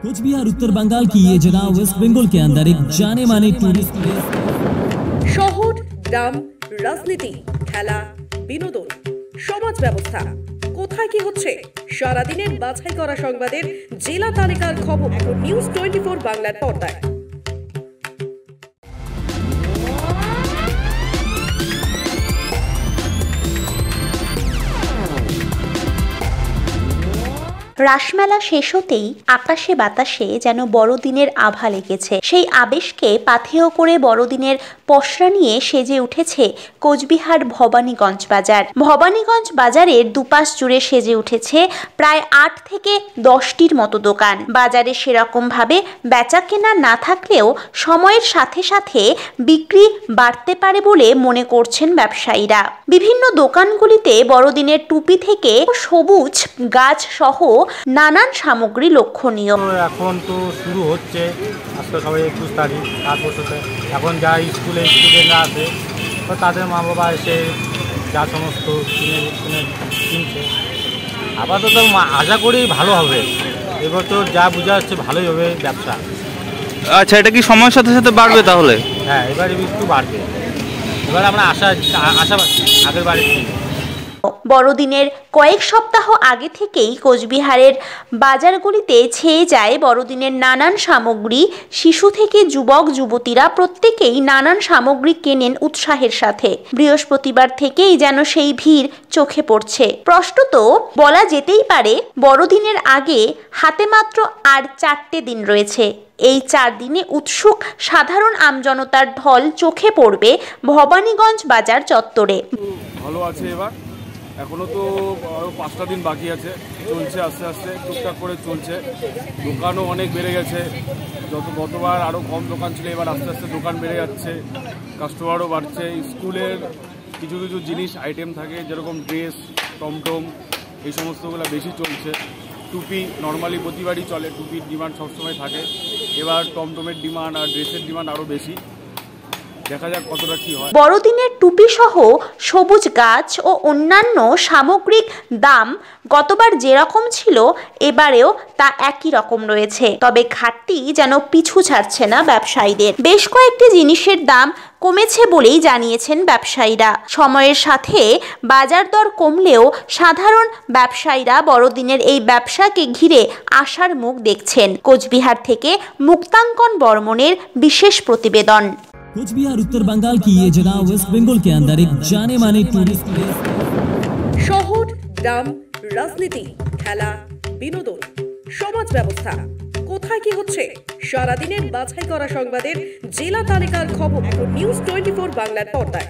कुछ बिहार उत्तर बंगाल की ये जगह वेस्ट बंगाल के अंदर एक जाने माने टूरिस्ट प्लेस। শহর, গ্রাম, রাজনীতি, খেলা, বিনোদন, সমাজ ব্যবস্থা কোথায় কি হচ্ছে সারাদিনের বাছাই করা সংবাদের জেলা তালিকার খবর এখন নিউজ 24 বাংলার পর্দায়। রাসমেলা শেষ হতেই আকাশে বাতাসে যেন বড়দিনের আভা লেগেছে। সেই আবেশকে পাথেয় করে বড়দিনের পসরা নিয়ে সেজে উঠেছে কোচবিহার ভবানীগঞ্জ বাজার। ভবানীগঞ্জ বাজারের দুপাশ জুড়ে সেজে উঠেছে প্রায় 8 থেকে 10টির মতো দোকান। বাজারে সেরকম ভাবে বেচা কেনা না থাকলেও সময়ের সাথে সাথে বিক্রি বাড়তে পারে বলে মনে করছেন ব্যবসায়ীরা। বিভিন্ন দোকানগুলিতে বড়দিনের টুপি থেকে সবুজ গাছ সহ নানান সামগ্রী লক্ষণীয়। এখন তো শুরু হচ্ছে, আজকে সবাই 21 তারিখ, তারপর এখন যা স্কুলে স্টুডেন্টরা আছে তো তাদের মা বাবা এসে যা সমস্ত কিনছে। আপাতত আশা করি ভালো হবে, এবছর যা বোঝা যাচ্ছে ভালোই হবে ব্যবসা। আচ্ছা, এটা কি সময়ের সাথে সাথে বাড়বে তাহলে? হ্যাঁ, এবার একটু বাড়বে। এবার আমরা আশাবাদী আগের বাড়ির থেকে। বড়দিনের কয়েক সপ্তাহ আগে থেকেই কোচবিহারের বাজারগুলিতে ছেয়ে যায় বড়দিনের নানান সামগ্রী। শিশু থেকে যুবক যুবতীরা প্রত্যেকেই নানান সামগ্রী কেনেন উৎসাহের সাথে। বৃহস্পতিবার থেকেই যেন সেই ভিড় চোখে পড়ছে। প্রশ্নত বলা যেতেই পারে বড়দিনের আগে হাতে মাত্র আর 4টে দিন রয়েছে। এই 4 দিনে উৎসুক সাধারণ আমজনতার ঢল চোখে পড়বে ভবানীগঞ্জ বাজার চত্বরে। ভালো আছে, এবার এখনো তো আরও 5টা দিন বাকি আছে, চলছে আস্তে আস্তে টুকটাক করে চলছে। দোকানও অনেক বেড়ে গেছে, গতবার আরও কম দোকান ছিল, এবার আস্তে আস্তে দোকান বেড়ে যাচ্ছে, কাস্টমারও বাড়ছে। স্কুলের কিছু কিছু জিনিস আইটেম থাকে, যেরকম ড্রেস, টমটম, এই সমস্তগুলো বেশি চলছে। টুপি নর্মালি প্রতিবারই চলে, টুপির ডিমান্ড সবসময় থাকে। এবার টমটমের ডিমান্ড আর ড্রেসের ডিমান্ড আরও বেশি। দেখা যাক কতটা কি হয়। বড়দিনের টুপি সহ সবুজ গাছ ও অন্যান্য সামগ্রিক দাম গতবার যেরকম ছিল এবারেও তা একই রকম রয়েছে। তবে ঘাটতি যেন পিছু ছাড়ছে না ব্যবসায়ীদের। বেশ কয়েকটি জিনিসের দাম কমেছে বলেই জানিয়েছেন ব্যবসায়ীরা। সময়ের সাথে বাজার দর কমলেও সাধারণ ব্যবসায়ীরা বড়দিনের এই ব্যবসাকে ঘিরে আশার মুখ দেখছেন। কোচবিহার থেকে মুক্তাঙ্কন বর্মনের বিশেষ প্রতিবেদন। कुछ बिहार उत्तर बंगाल की ये जगह वेस्ट बंगाल के अंदर एक जाने माने टूरिस्ट प्लेस। শহর, গ্রাম, রাজনীতি, খেলা, বিনোদন, সমাজ ব্যবস্থা কোথায় কি হচ্ছে সারাদিনের বাছাই করা সংবাদের জেলা তালিকার খবর এখন নিউজ 24 বাংলার পর্দায়।